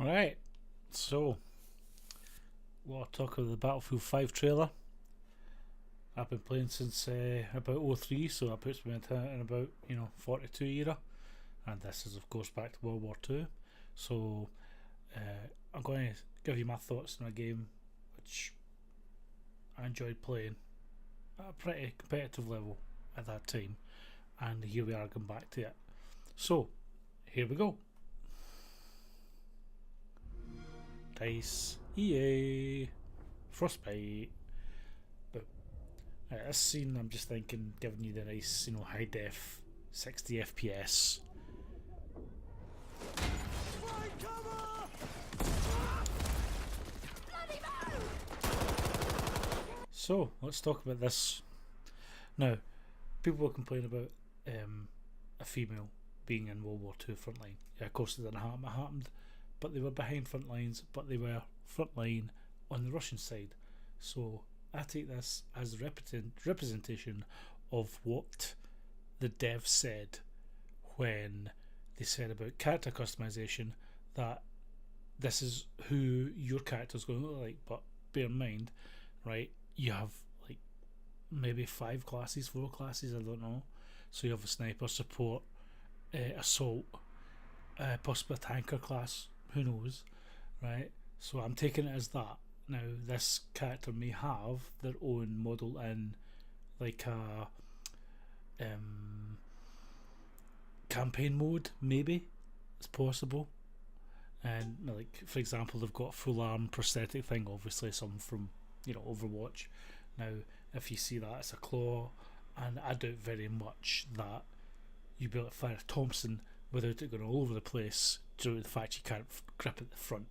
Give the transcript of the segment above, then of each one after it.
Alright, so we'll talk of the Battlefield 5 trailer. I've been playing since about 03, so that puts me in about 42 era, and this is of course back to World War 2. So I'm going to give you my thoughts on a game which I enjoyed playing at a pretty competitive level at that time, and here we are going back to it. So here we go. Dice, EA, Frostbite. But this scene, I'm just thinking, giving you the nice, high def, 60 FPS. So let's talk about this. Now, people will complain about a female being in World War II frontline. Yeah, of course it didn't happen. It happened. But they were behind front lines, but they were front line on the Russian side. So I take this as a representation of what the devs said when they said about character customization, that this is who your character is going to look like. But bear in mind, right, you have like maybe 5 classes, 4 classes, I don't know. So you have a sniper, support, assault, possibly a tanker class, who knows, right? So I'm taking it as that. Now this character may have their own model in like a campaign mode, maybe it's possible, and like for example they've got a full arm prosthetic thing, obviously some from Overwatch. Now if you see that, it's a claw, and I doubt very much that you'll be able to fire a Thompson without it going all over the place, due to the fact you can't grip at the front.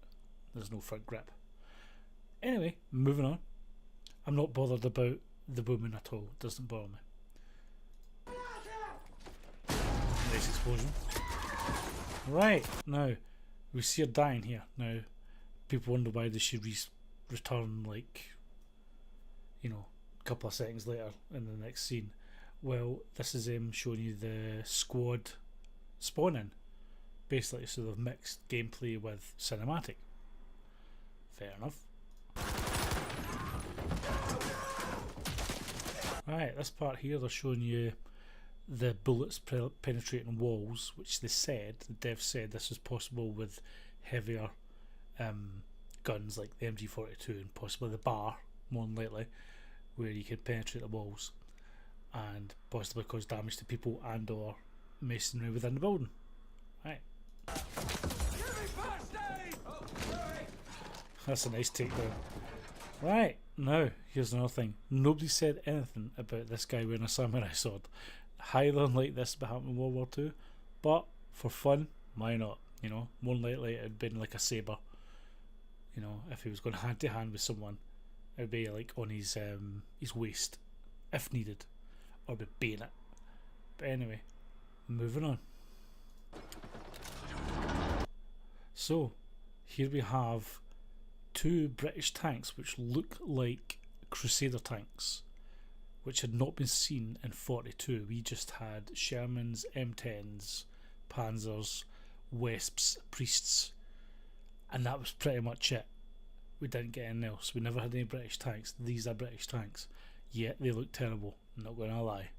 There's no front grip. Anyway, moving on. I'm not bothered about the woman at all. It doesn't bother me. Nice explosion. Right, now we see her dying here. Now people wonder why does she return like a couple of seconds later in the next scene. Well, this is showing you the squad spawning, basically, so they've mixed gameplay with cinematic. Fair enough. Right, this part here they're showing you the bullets penetrating walls, which the devs said this was possible with heavier guns like the MG42 and possibly the bar, more than likely, where you can penetrate the walls and possibly cause damage to people and or masonry within the building. Right. That's a nice takedown. Right, now here's another thing. Nobody said anything about this guy wearing a samurai sword. Highly unlike this to happen in World War II, but for fun, why not? More than likely it'd been like a saber. If he was going hand to hand with someone, it'd be like on his waist, if needed, or with bayonet. But anyway, moving on. So here we have 2 British tanks which look like Crusader tanks, which had not been seen in 42. We just had Shermans, M10s, Panzers, Wesps, Priests, and that was pretty much it. We didn't get anything else. We never had any British tanks. These are British tanks, yet they look terrible, I'm not gonna lie.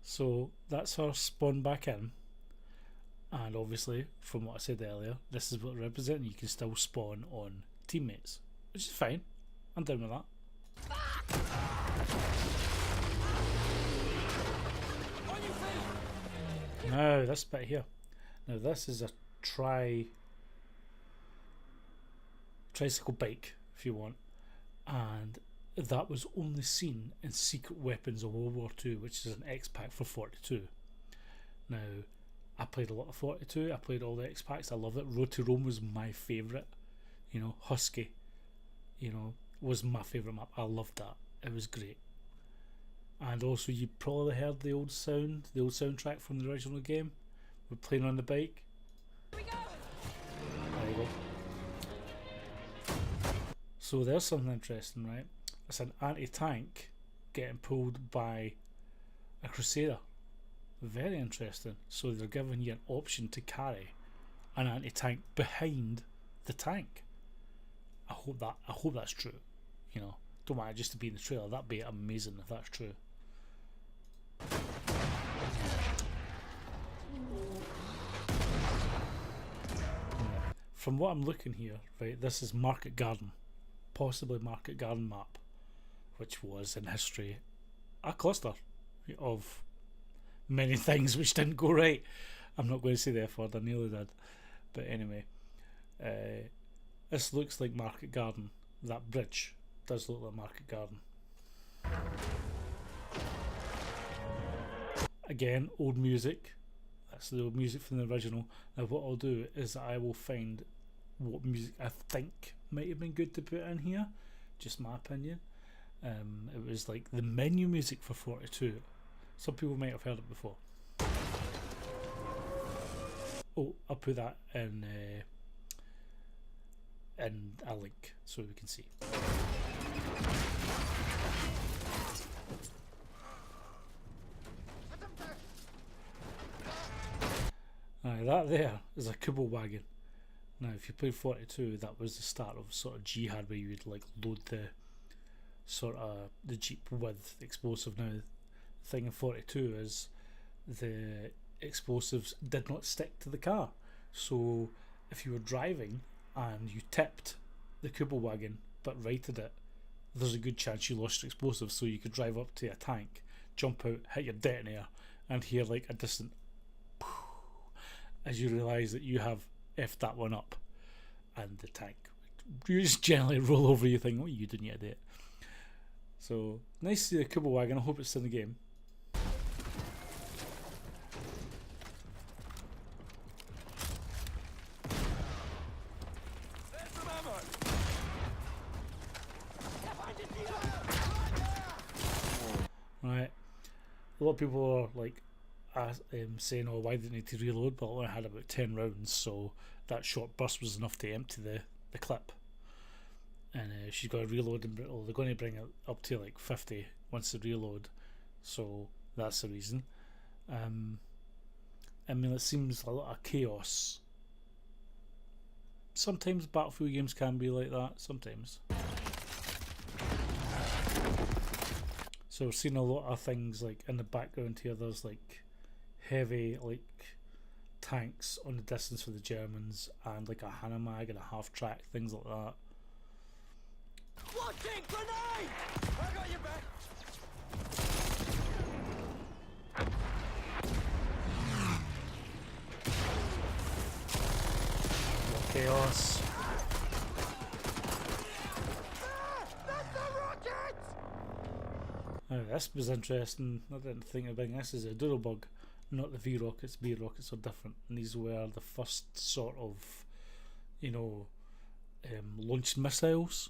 So that's her spawn back in, and obviously from what I said earlier, this is what it represents. You can still spawn on teammates, which is fine. I'm down with that. Now this bit here. Now this is a tricycle bike, if you want, and that was only seen in Secret Weapons of World War II, which is an X-Pack for 42. Now, I played a lot of 42, I played all the X-Packs, I love it. Road to Rome was my favourite. Husky, was my favourite map. I loved that. It was great. And also you probably heard the old soundtrack from the original game. We're playing on the bike. There you go. So there's something interesting, right? It's an anti-tank getting pulled by a Crusader. Very interesting. So they're giving you an option to carry an anti-tank behind the tank. I hope that's true. You know, don't want it just to be in the trailer. That'd be amazing if that's true. From what I'm looking here, right, this is Market Garden, possibly Market Garden map, which was in history a cluster of many things which didn't go right. I'm not going to say the F word, I nearly did. But anyway, this looks like Market Garden. That bridge does look like Market Garden. Again, old music. That's the old music from the original. Now what I'll do is I will find what music I think might have been good to put in here. Just my opinion. It was like the menu music for 42. Some people might have heard it before. Oh, I'll put that in a link so we can see. That there is a Kabul wagon. Now, if you played 42, that was the start of sort of jihad where you would like load the sort of the jeep with explosive. Now, the thing in 42 is the explosives did not stick to the car, so if you were driving and you tipped the Kabul wagon but righted it, there's a good chance you lost your explosives. So you could drive up to a tank, jump out, hit your detonator, and hear like a distant as you realise that you have effed that one up, and the tank you just generally roll over. You think, what are you doing, you idiot? So nice to see the Kabul wagon. I hope it's in the game. Right, a lot of people are like saying, oh, why didn't need to reload? But I only had about 10 rounds, so that short burst was enough to empty the clip. And she's got to reload, and they're going to bring it up to like 50 once they reload, so that's the reason. I mean, it seems a lot of chaos. Sometimes Battlefield games can be like that, sometimes. So we're seeing a lot of things like in the background here. There's like heavy like tanks on the distance for the Germans, and like a Hanomag and a half track, things like that. Watching grenade! I got your back. Chaos. That's the rocket! Now this was interesting. I didn't think of bringing this as a Doodlebug. Not the V rockets. V rockets are different, and these were the first sort of, you know, launched missiles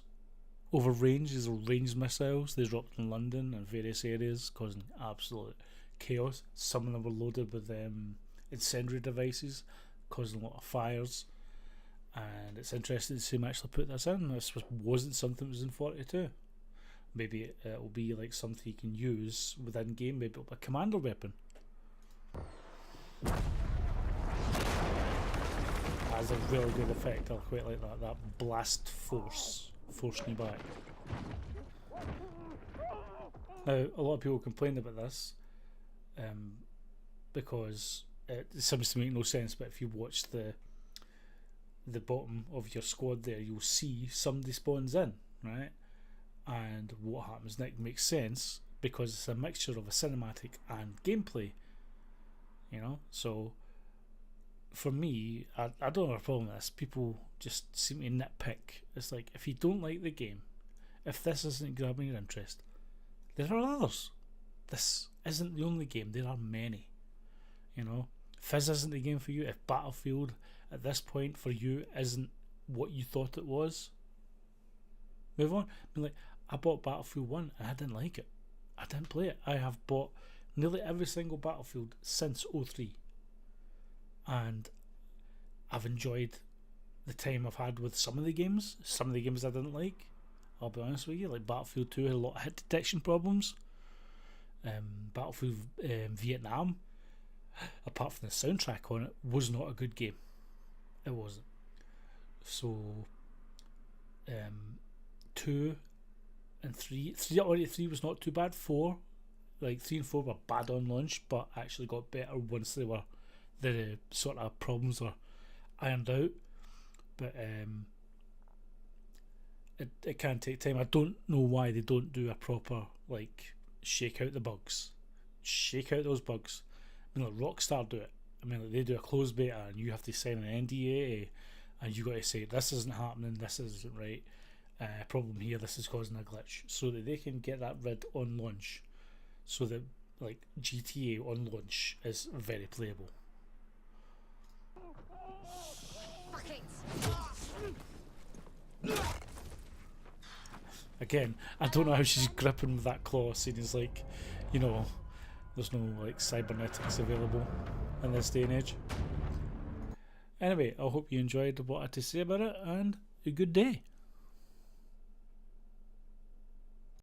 over range. These are ranged missiles. They dropped in London and various areas, causing absolute chaos. Some of them were loaded with incendiary devices, causing a lot of fires. And it's interesting to see them actually put this in. This wasn't something that was in 42. Maybe it'll be like something you can use within game. Maybe it'll be a commander weapon. Has a really good effect. I quite like that. That blast forcing you back. Now, a lot of people complained about this because it seems to make no sense. But if you watch the bottom of your squad there, you'll see somebody spawns in, right? And what happens next makes sense because it's a mixture of a cinematic and gameplay, you know. So for me, I don't have a problem with this. People just seem to nitpick. It's like, if you don't like the game, if this isn't grabbing your interest, there are others. This isn't the only game. There are many, you know. Fizz isn't the game for you. If Battlefield at this point for you isn't what you thought it was, move on. I mean, like, I bought Battlefield 1 and I didn't like it. I didn't play it. I have bought nearly every single Battlefield since 03, and I've enjoyed the time I've had with some of the games. Some of the games I didn't like, I'll be honest with you, like Battlefield 2 had a lot of hit detection problems. Battlefield Vietnam apart from the soundtrack on it, was not a good game. It wasn't. So 2 and 3 already 3 was not too bad. 4, like 3 and 4 were bad on launch, but actually got better once the sort of problems were ironed out. But it can take time. I don't know why they don't do a proper like shake out the bugs, shake out those bugs. I mean, like Rockstar do it. I mean, like, they do a closed beta and you have to sign an NDA and you got to say this isn't happening, this isn't right, problem here, this is causing a glitch, so that they can get that rid on launch, so that like GTA on launch is very playable. Again, I don't know how she's gripping with that claw, seeing as like, you know, there's no like cybernetics available in this day and age. Anyway, I hope you enjoyed what I had to say about it, and a good day.